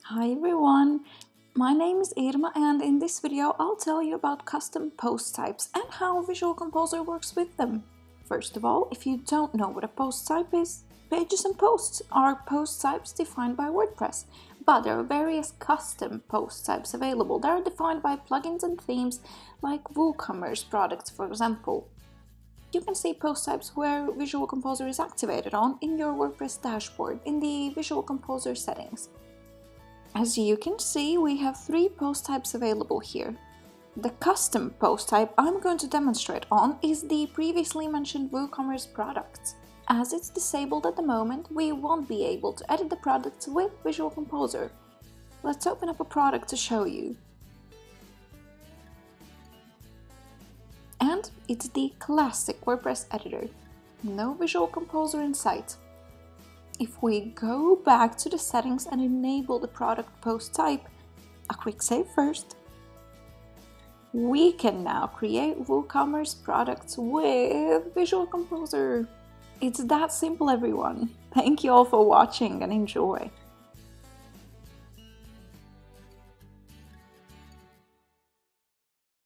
Hi everyone, my name is Irma and in this video I'll tell you about custom post types and how Visual Composer works with them. First of all, if you don't know what a post type is, pages and posts are post types defined by WordPress, but there are various custom post types available that are defined by plugins and themes like WooCommerce products, for example. You can see post types where Visual Composer is activated on in your WordPress dashboard in the Visual Composer settings. As you can see, we have three post types available here. The custom post type I'm going to demonstrate on is the previously mentioned WooCommerce products. As it's disabled at the moment, we won't be able to edit the products with Visual Composer. Let's open up a product to show you. And it's the classic WordPress editor. No Visual Composer in sight. If we go back to the settings and enable the product post type, a quick save first, we can now create WooCommerce products with Visual Composer. It's that simple, everyone. Thank you all for watching and enjoy.